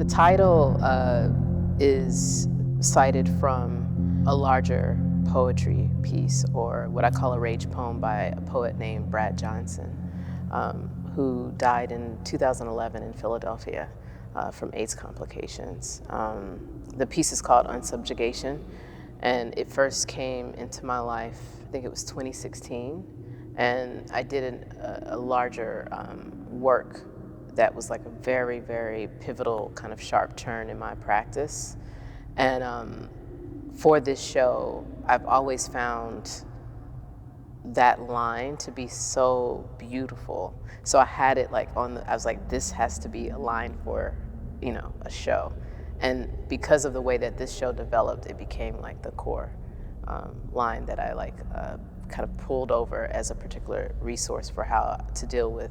The title is cited from a larger poetry piece, or what I call a rage poem by a poet named Brad Johnson, who died in 2011 in Philadelphia from AIDS complications. The piece is called Unsubjugation, and it first came into my life, I think it was 2016, and I did a larger work that was like a very, very pivotal kind of sharp turn in my practice. And for this show, I've always found that line to be so beautiful. So I had it like I was like, this has to be a line for, you know, a show. And because of the way that this show developed, it became like the core line that I like kind of pulled over as a particular resource for how to deal with,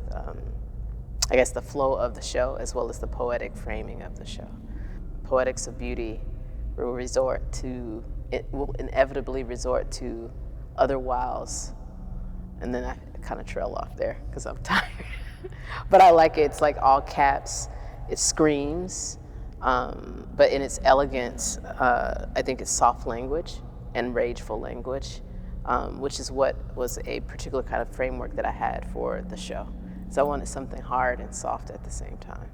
I guess, the flow of the show as well as the poetic framing of the show. Poetics of beauty will inevitably resort to other wiles, and then I kind of trail off there because I'm tired. But I like it. It's like all caps. It screams, but in its elegance, I think it's soft language and rageful language, which is what was a particular kind of framework that I had for the show. So I wanted something hard and soft at the same time.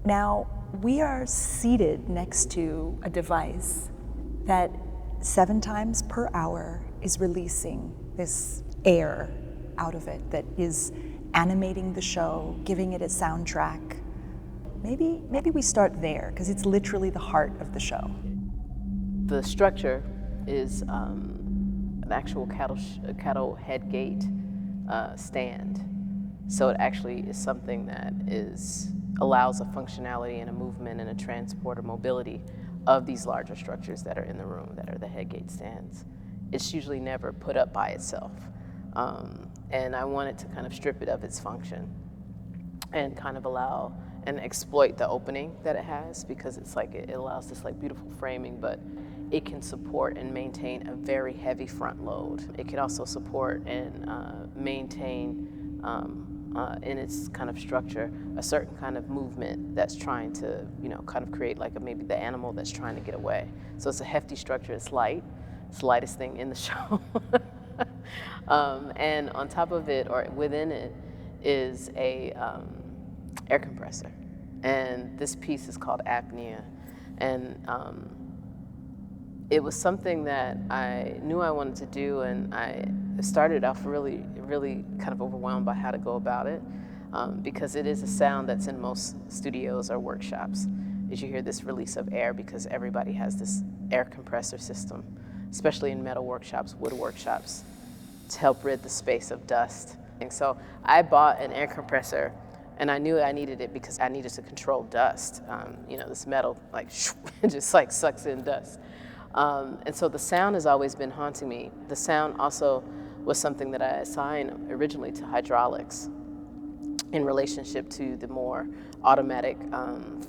Now, we are seated next to a device that 7 times per hour is releasing this air out of it that is animating the show, giving it a soundtrack. Maybe we start there, because it's literally the heart of the show. The structure is an actual cattle head gate stand. So it actually is something that allows a functionality and a movement and a transport or mobility of these larger structures that are in the room, that are the head gate stands. It's usually never put up by itself. And I wanted to kind of strip it of its function and kind of allow and exploit the opening that it has, because it's like it allows this like beautiful framing, but it can support and maintain a very heavy front load. It can also support and maintain in its kind of structure a certain kind of movement that's trying to, you know, kind of create like maybe the animal that's trying to get away. So it's a hefty structure. It's light. It's the lightest thing in the show. And on top of it, or within it, is a air compressor. And this piece is called Apnea. And it was something that I knew I wanted to do, and I started off really kind of overwhelmed by how to go about it, because it is a sound that's in most studios or workshops, is you hear this release of air, because everybody has this air compressor system, especially in metal workshops, wood workshops, to help rid the space of dust. And so I bought an air compressor, and I knew I needed it because I needed to control dust. You know, this metal like just like sucks in dust. And so the sound has always been haunting me. The sound also was something that I assigned originally to hydraulics in relationship to the more automatic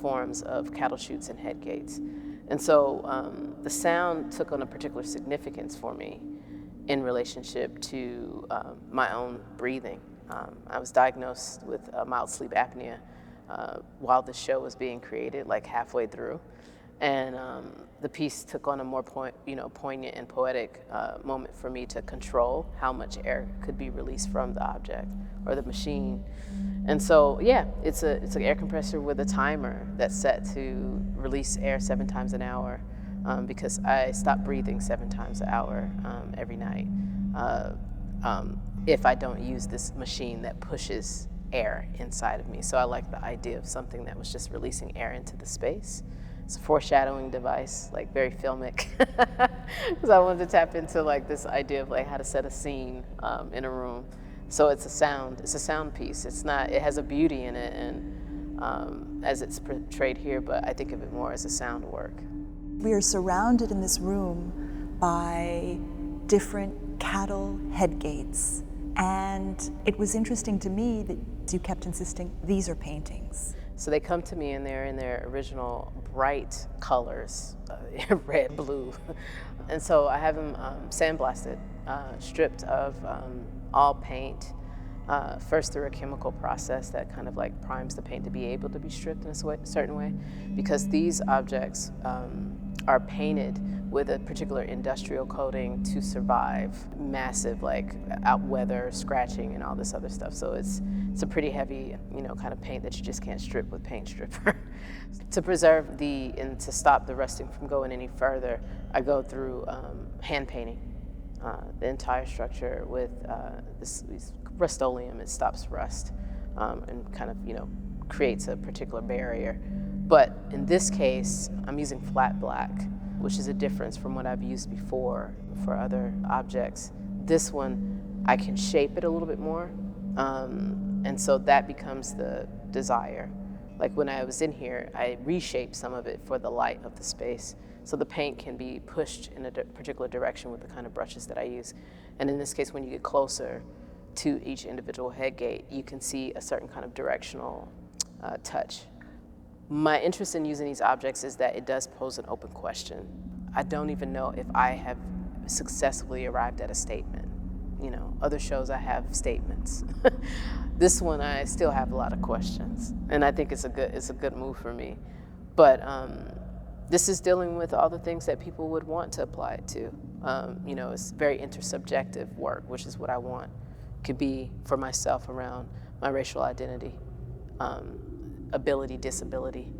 forms of cattle chutes and head gates. And so the sound took on a particular significance for me in relationship to my own breathing. I was diagnosed with mild sleep apnea while the show was being created, like halfway through. And the piece took on a more poignant and poetic moment for me to control how much air could be released from the object or the machine. And so, yeah, it's an air compressor with a timer that's set to release air 7 times an hour, because I stop breathing 7 times an hour every night if I don't use this machine that pushes air inside of me. So I like the idea of something that was just releasing air into the space. It's a foreshadowing device, like very filmic, because I wanted to tap into like this idea of like how to set a scene in a room. So it's a sound piece. It has a beauty in it, and as it's portrayed here, but I think of it more as a sound work. We are surrounded in this room by different cattle head gates. And it was interesting to me that you kept insisting, these are paintings. So they come to me and they're in their original bright colors, red, blue. And so I have them sandblasted, stripped of all paint, first through a chemical process that kind of like primes the paint to be able to be stripped in a certain way, because these objects are painted with a particular industrial coating to survive massive like weather, scratching, and all this other stuff. So it's a pretty heavy, kind of paint that you just can't strip with paint stripper. To preserve and to stop the rusting from going any further, I go through hand painting the entire structure with this Rust-Oleum. It stops rust and kind of, creates a particular barrier. But in this case, I'm using flat black, which is a difference from what I've used before for other objects. This one, I can shape it a little bit more. And so that becomes the desire. Like when I was in here, I reshaped some of it for the light of the space. So the paint can be pushed in a particular direction with the kind of brushes that I use. And in this case, when you get closer to each individual head gate, you can see a certain kind of directional touch. My interest in using these objects is that it does pose an open question. I don't even know if I have successfully arrived at a statement. Other shows I have statements. This one I still have a lot of questions, and I think it's a good move for me. But this is dealing with all the things that people would want to apply it to. It's very intersubjective work, which is what I want could be for myself around my racial identity, ability, disability,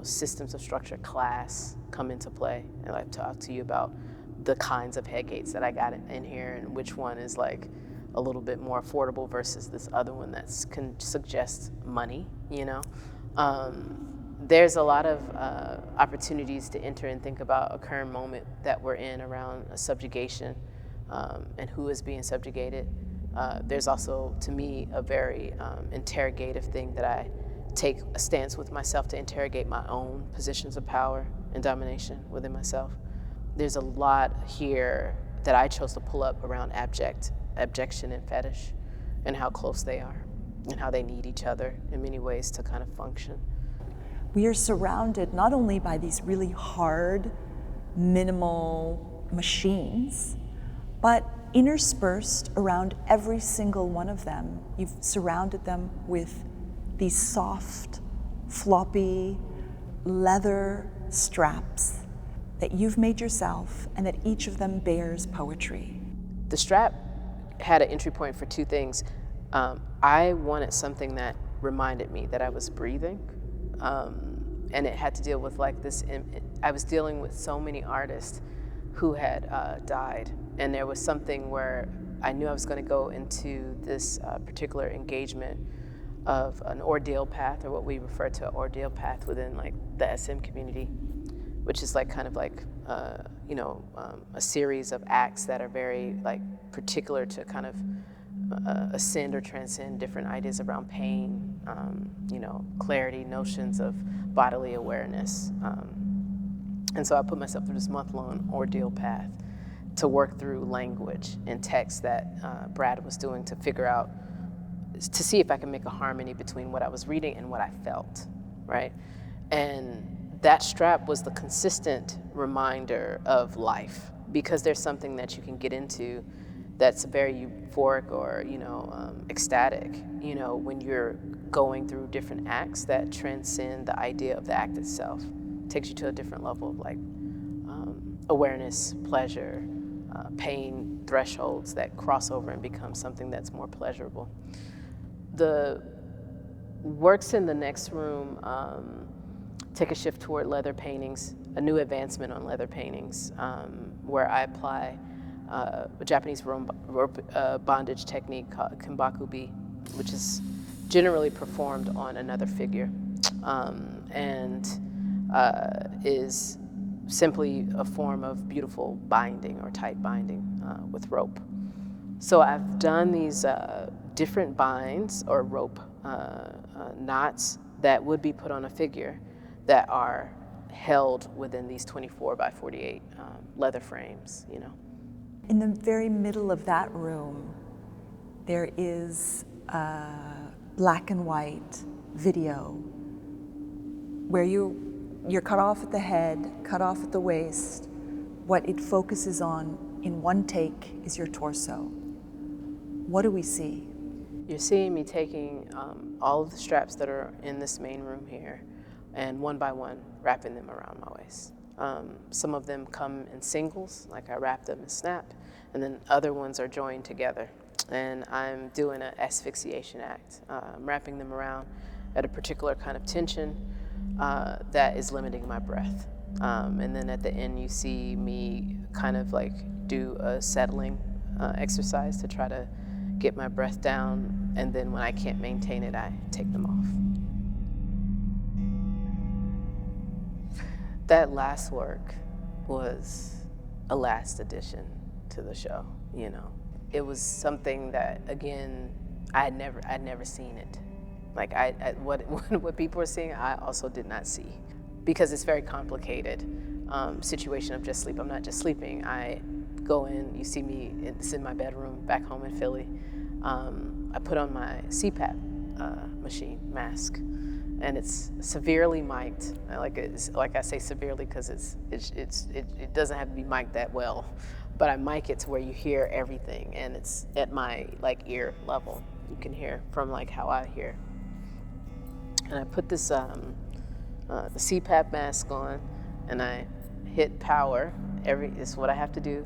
systems of structure, class come into play. And I've talked to you about the kinds of head gates that I got in here and which one is like a little bit more affordable versus this other one that can suggest money, There's a lot of opportunities to enter and think about a current moment that we're in around subjugation and who is being subjugated. There's also, to me, a very interrogative thing that I take a stance with myself to interrogate my own positions of power and domination within myself. There's a lot here that I chose to pull up around abjection and fetish and how close they are and how they need each other in many ways to kind of function. We are surrounded not only by these really hard, minimal machines, but interspersed around every single one of them, you've surrounded them with these soft, floppy, leather straps that you've made yourself and that each of them bears poetry. The strap had an entry point for two things. I wanted something that reminded me that I was breathing. And it had to deal with like this, I was dealing with so many artists who had died. And there was something where I knew I was gonna go into this particular engagement of an ordeal path, or what we refer to an ordeal path within like the SM community, which is like kind of like, a series of acts that are very like particular to kind of ascend or transcend different ideas around pain, clarity, notions of bodily awareness. And so I put myself through this month-long ordeal path to work through language and text that Brad was doing to figure out, to see if I could make a harmony between what I was reading and what I felt, right? And that strap was the consistent reminder of life, because there's something that you can get into that's very euphoric or, ecstatic, when you're going through different acts that transcend the idea of the act itself. It takes you to a different level of like awareness, pleasure, pain, thresholds that cross over and become something that's more pleasurable. The works in the next room take a shift toward leather paintings, a new advancement on leather paintings, where I apply a Japanese rope bondage technique called Kenbaku-bi, which is generally performed on another figure, and is simply a form of beautiful binding or tight binding with rope. So I've done these different binds or rope knots that would be put on a figure that are held within these 24 by 48 leather frames, In the very middle of that room, there is a black and white video where you're cut off at the head, cut off at the waist. What it focuses on in one take is your torso. what do we see? You're seeing me taking all of the straps that are in this main room here and one by one wrapping them around my waist. Some of them come in singles, like I wrap them and snap, and then other ones are joined together. And I'm doing an asphyxiation act. I'm wrapping them around at a particular kind of tension that is limiting my breath. And then at the end you see me kind of like do a settling exercise to try to get my breath down, and then when I can't maintain it, I take them off. That last work was a last addition to the show, you know. It was something that, again, I'd never seen it. Like what people were seeing, I also did not see, because it's very complicated situation of just sleep. I'm not just sleeping. I go in, you see me, it's in my bedroom back home in Philly. I put on my CPAP machine mask, and it's severely mic'd. Like I say severely because it doesn't have to be mic'd that well, but I mic it to where you hear everything, and it's at my like ear level. You can hear from like how I hear. And I put this the CPAP mask on, and I hit power. It's what I have to do,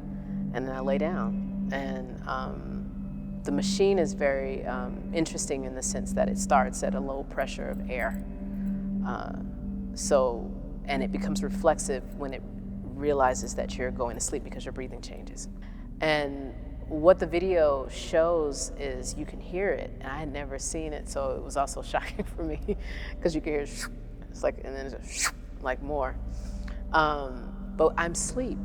and then I lay down. And the machine is very interesting in the sense that it starts at a low pressure of air. And it becomes reflexive when it realizes that you're going to sleep because your breathing changes. And what the video shows is you can hear it, and I had never seen it, so it was also shocking for me because you can hear it's like, and then it's like more. But I'm asleep,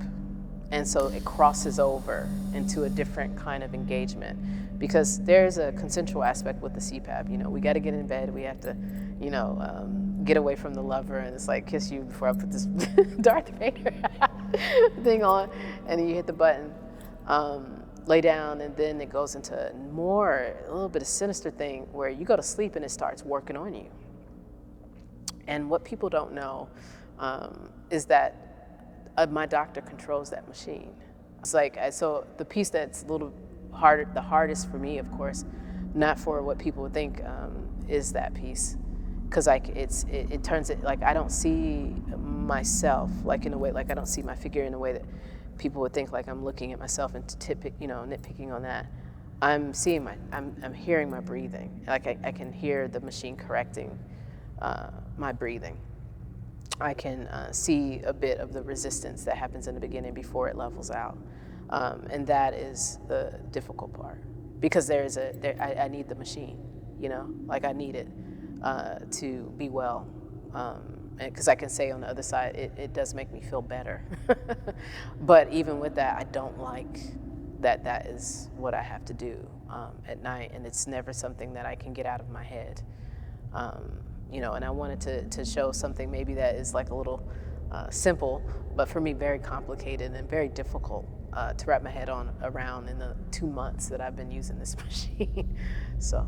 and so it crosses over into a different kind of engagement, because there's a consensual aspect with the CPAP. You know, we got to get in bed. We have to, you know, get away from the lover, and it's like kiss you before I put this Darth Vader thing on, and then you hit the button. Lay down, and then it goes into a little bit of sinister thing where you go to sleep and it starts working on you. And what people don't know is that my doctor controls that machine. It's like, so the piece that's a little harder, the hardest for me, of course, not for what people would think, is that piece. Because it turns it, like I don't see myself, like in a way, like I don't see my figure in a way that people would think like I'm looking at myself and nitpicking on that. I'm seeing I'm hearing my breathing. Like I can hear the machine correcting my breathing. I can see a bit of the resistance that happens in the beginning before it levels out. And that is the difficult part, because I need the machine, you know, like I need it to be well. Because I can say on the other side, it does make me feel better. But even with that, I don't like that is what I have to do at night, and it's never something that I can get out of my head. You know, and I wanted to show something maybe that is like a little simple, but for me very complicated and very difficult to wrap my head around in the 2 months that I've been using this machine. So.